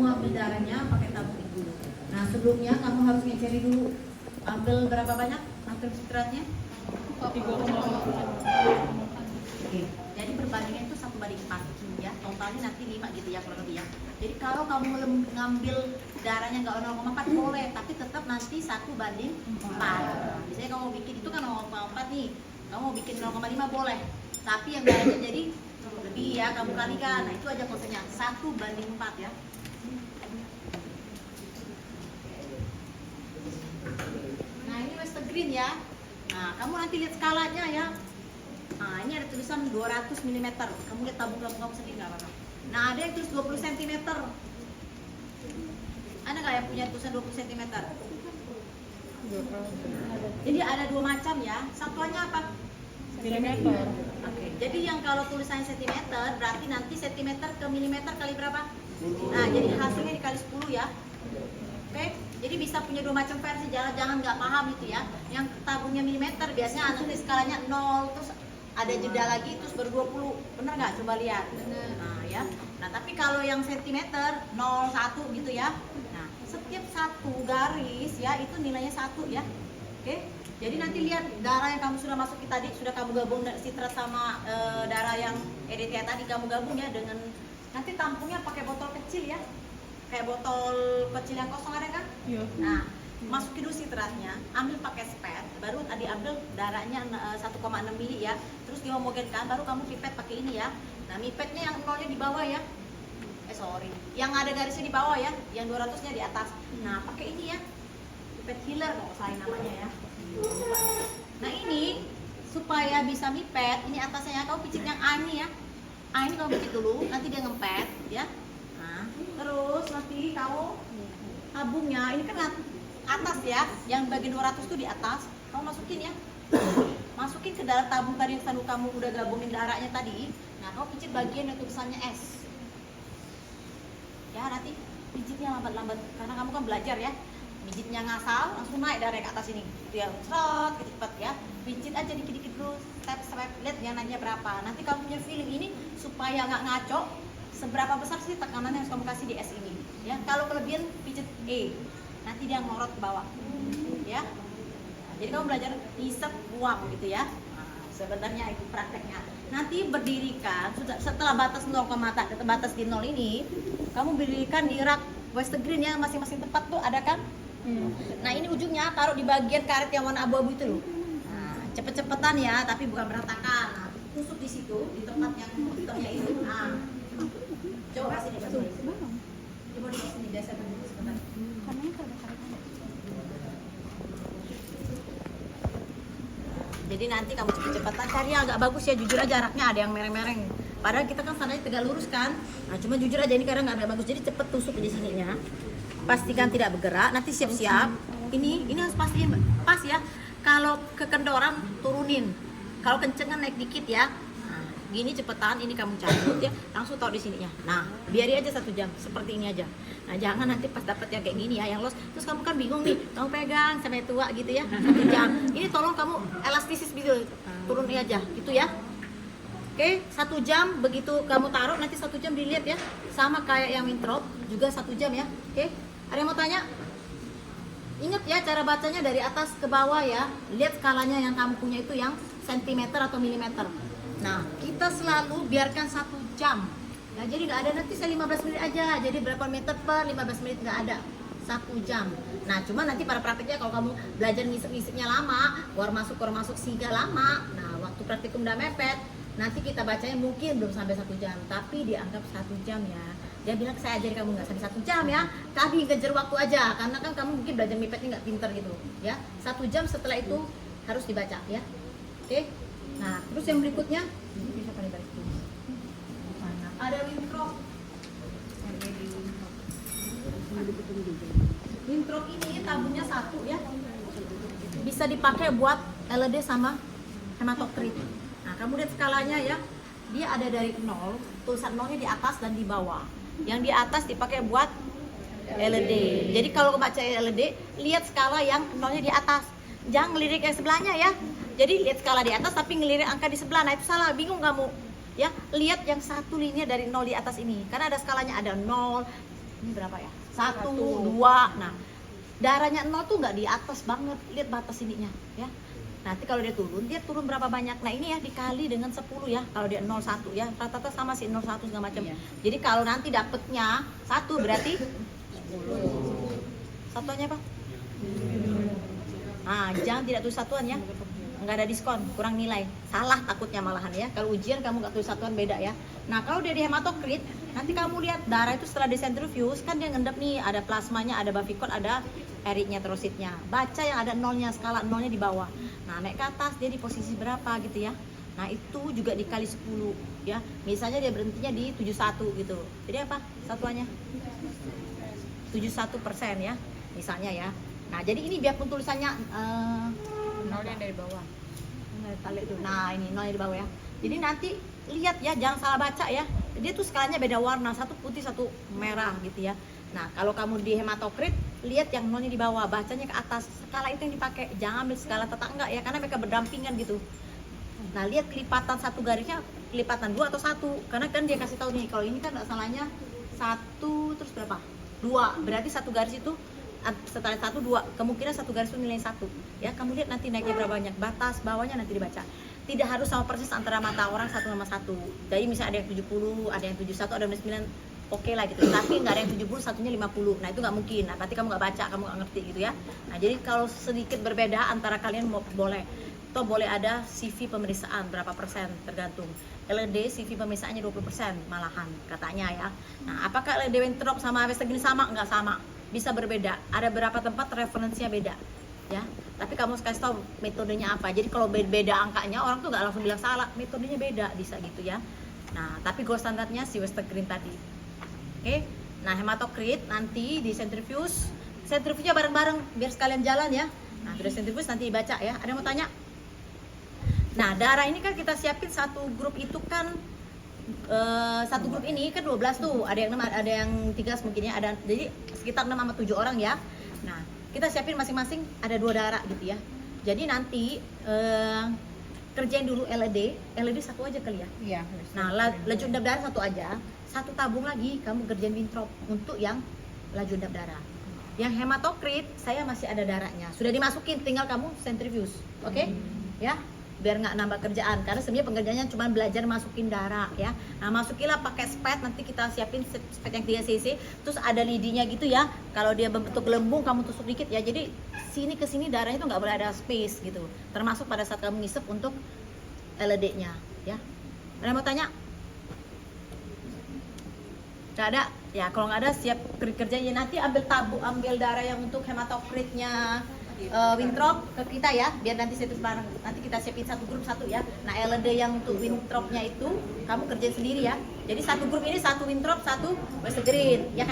kamu ambil darahnya pakai tabung itu. Nah sebelumnya kamu harus ngeceri dulu. Ambil berapa banyak ambil sitratnya? 3,4. Oke. Jadi perbandingan itu 1:4 ya. Totalnya nanti 5 gitu ya kurang lebih ya. Jadi kalau kamu ngambil darahnya nggak 0,4 boleh, tapi tetap nanti 1:4. Misalnya kamu mau bikin itu kan 0,4 nih, kamu mau bikin 0,5 boleh. Tapi yang darahnya jadi lebih ya, kamu kalikan. Nah itu aja konsepnya 1:4 ya. Nah ini Western Green ya. Nah kamu nanti lihat skalanya ya. Nah ini ada tulisan 200 mm. Kamu lihat tabung kamu sendiri nggak apa-apa. Nah ada yang tulis 20 cm. Ada nggak yang punya tulisan 20 cm? Jadi ada dua macam ya. Satuannya apa? Milimeter. Oke. Jadi yang kalau tulisannya cm berarti nanti cm ke milimeter kali berapa? Nah jadi hasilnya dikali 10 ya. Oke. Jadi bisa punya dua macam versi. Jangan nggak paham itu ya. Yang tabungnya milimeter biasanya nanti skalanya 0 terus ada jeda lagi terus baru 20. Bener nggak? Coba lihat. Nah ya. Nah tapi kalau yang sentimeter 0, 1 gitu ya. Nah setiap satu garis ya itu nilainya 1 ya. Oke. Jadi nanti lihat darah yang kamu sudah masukin tadi, sudah kamu gabung sitrat sama darah yang EDTA tadi kamu gabung ya dengan nanti tampungnya pakai botol kecil ya. Kayak botol kecil yang kosong ada kan? Iya. Nah, masukin dulu sitratnya, ambil pakai spet, baru tadi ambil darahnya 1,6 mili ya. Terus dihomogenkan, baru kamu pipet pakai ini ya. Nah, pipetnya yang nolnya di bawah ya. Yang ada garisnya di bawah ya, yang 200-nya di atas. Nah, pakai ini ya. Pipet healer kalau salah namanya ya. Nah, ini supaya bisa mipet, ini atasnya ya, kamu picit yang A ini ya. A ini kamu picit dulu, nanti dia ngempet ya. Nah, terus nanti kamu tabungnya, ini kan atas ya, yang bagian 200 itu di atas, kamu masukin ya. Masukin ke dalam tabung tadi yang selalu kamu udah gabungin darahnya tadi. Nah, kamu picit bagian yang tulisannya S. Ya, nanti pijitnya lambat-lambat karena kamu kan belajar ya. Pijitnya ngasal, langsung naik darah ke atas ini. Dia serot, cepat ya. Pijit aja dikit-dikit dulu, step-step, lihat yang nanya berapa. Nanti kamu punya feeling ini supaya nggak ngaco. Seberapa besar sih tekanan yang harus kamu kasih di S ini? Ya, kalau kelebihan pijit E, nanti dia ngorot ke bawah. Ya, jadi kamu belajar hisap buang gitu ya. Nah, sebenarnya itu prakteknya. Nanti berdirikan setelah batas 0, batas di 0 ini, kamu berdirikan di rak Western Green ya, masing-masing tempat tuh ada kan? Nah ini ujungnya taruh di bagian karet yang warna abu-abu itu loh. Nah, cepet-cepetan ya, tapi bukan berantakan. Nah, tusuk di situ di tempat yang hitamnya itu. Nah, coba sini betul. Coba di sini biasa berdiri sebentar. Jadi nanti kamu cepet-cepetan cari yang agak bagus ya, jujur aja jaraknya ada yang mereng-mereng. Padahal kita kan standarnya tegak lurus kan. Nah, cuma jujur aja ini kadang nggak ada bagus. Jadi cepet tusuk di sininya. Pastikan tidak bergerak. Nanti siap-siap. Ini harus pastiin pas ya. Kalau kekendoran turunin. Kalau kencengan naik dikit ya. Nah, gini cepetan. Ini kamu cabut ya. Langsung taruh di sininya. Nah, biarin aja 1 jam. Seperti ini aja. Nah, jangan nanti pas dapet yang kayak gini ya, yang los. Terus kamu kan bingung nih. Kamu pegang sampai tua gitu ya. 1 jam. Ini tolong kamu elastisis gitu. Turunin aja. Gitu ya. Oke, 1 jam begitu kamu taruh nanti 1 jam dilihat ya, sama kayak yang Wintrop juga 1 jam ya. Oke, ada yang mau tanya? Ingat ya cara bacanya dari atas ke bawah ya. Lihat skalanya yang kamu punya itu yang sentimeter atau milimeter. Nah, kita selalu biarkan 1 jam. Ya, jadi nggak ada nanti saya 15 menit aja. Jadi berapa meter per 15 menit nggak ada. 1 jam. Nah, cuma nanti para praktiknya kalau kamu belajar ngisip-ngisipnya lama, keluar masuk sehingga lama. Nah, waktu praktikum udah mepet. Nanti kita bacanya mungkin belum sampai 1 jam, tapi dianggap 1 jam ya. Dia bilang saya ajari kamu nggak sampai 1 jam ya. Tadi kejar waktu aja, karena kan kamu mungkin belajar mipetnya nggak pinter gitu ya. 1 jam setelah itu harus dibaca ya. Oke. Nah terus yang berikutnya ada Wintrop. Wintrop ini tabungnya 1 ya. Bisa dipakai buat LED sama hematokrit. Nah, kamu lihat skalanya ya, dia ada dari 0, tulisan 0-nya di atas dan di bawah. Yang di atas dipakai buat LED. Jadi kalau baca LED, lihat skala yang 0-nya di atas. Jangan ngelirik yang sebelahnya ya. Jadi lihat skala di atas tapi ngelirik angka di sebelah. Nah, itu salah, bingung kamu. Ya, lihat yang satu linia dari 0 di atas ini. Karena ada skalanya, ada 0, Ini berapa ya? 1, 2. Nah, darahnya 0 tuh nggak di atas banget. Lihat batas ininya ya. Nanti kalau dia turun berapa banyak? Nah ini ya dikali dengan 10 ya. Kalau dia 0,1 ya, rata-rata sama sih 0,1 segala macam. Jadi kalau nanti dapetnya 1 berarti 10. Satuannya apa? Nah, jangan tidak tulis satuan ya. Nggak ada diskon, kurang nilai. Salah takutnya malahan ya. Kalau ujian kamu nggak tulis satuan beda ya. Nah kalau dia di hematokrit, nanti kamu lihat darah itu setelah disentrifuse kan dia ngendap nih, ada plasmanya, ada bavikon, ada eritrositnya. Baca yang ada nolnya, skala nolnya di bawah. Nah naik ke atas dia di posisi berapa gitu ya. Nah itu juga dikali 10 ya. Misalnya dia berhentinya di 71 gitu. Jadi apa satuannya? 71% ya misalnya ya. Nah jadi ini biarpun tulisannya nolnya dari bawah. Nah ini nolnya di bawah ya. Jadi nanti lihat ya, jangan salah baca ya. Dia tuh skalanya beda warna, satu putih satu merah gitu ya. Nah kalau kamu di hematokrit, lihat yang nolnya di bawah, bacanya ke atas. Skala itu yang dipakai, jangan ambil skala tetangga ya, karena mereka berdampingan gitu. Nah lihat kelipatan satu garisnya, kelipatan 2 atau 1, karena kan dia kasih tahu nih, kalau ini kan nggak salahnya 1 terus berapa? 2, berarti satu garis itu setelah 1, 2, kemungkinan satu garis itu nilai 1 ya. Kamu lihat nanti naiknya berapa banyak, batas bawahnya nanti dibaca. Tidak harus sama persis antara mata orang satu sama satu. Jadi misalnya ada yang 70, ada yang 71, ada yang 9, oke lah gitu. Tapi nggak ada yang 70, satunya 50. Nah itu nggak mungkin. Nah berarti kamu nggak baca, kamu nggak ngerti gitu ya. Nah jadi kalau sedikit berbeda antara kalian boleh. Atau boleh ada CV pemeriksaan berapa persen tergantung. LED CV pemeriksaannya 20% malahan katanya ya. Nah apakah LED Winthrop sama Western sama? Nggak sama. Bisa berbeda. Ada beberapa tempat referensinya beda ya. Tapi kamu harus kasih tahu metodenya apa. Jadi kalau beda angkanya, orang tuh nggak langsung bilang salah, metodenya beda, bisa gitu ya. Nah tapi gold standarnya si Western Green tadi. Oke. Nah hematokrit nanti di centrifuge, centrifuge-nya bareng-bareng biar sekalian jalan ya. Nah sudah centrifuge nanti dibaca ya. Ada yang mau tanya? Nah darah ini kan kita siapin satu grup itu kan satu grup ini kan 12 tuh, ada yang 6, ada yang 13 mungkin ya, ada jadi sekitar 6 sama 7 orang ya. Nah kita siapin masing-masing ada 2 darah gitu ya. Jadi nanti kerjain dulu LED satu aja kali ya. Iya. Nah laju endap darah satu aja, satu tabung lagi kamu kerjain Winthrop untuk yang laju endap darah. Yang hematokrit saya masih ada darahnya, sudah dimasukin, tinggal kamu centrifuge, oke? Ya, biar nggak nambah kerjaan, karena sebenarnya pengerjaannya cuma belajar masukin darah ya. Nah masukilah pakai spet, nanti kita siapin spet yang 3 cc, terus ada lidinya gitu ya. Kalau dia berbentuk gelembung kamu tusuk dikit ya, jadi sini ke sini darahnya itu nggak boleh ada space gitu, termasuk pada saat kamu ngisep untuk LED nya ya. Ada mau tanya? Nggak ada ya. Kalau nggak ada siap kerjanya, nanti ambil darah yang untuk hematokritnya Winthrop ke kita ya, biar nanti saya tulis bareng. Nanti kita siapin satu grup satu ya. Nah LED yang untuk Winthrop-nya itu kamu kerjain sendiri ya. Jadi satu grup ini satu Winthrop, satu Western Green ya.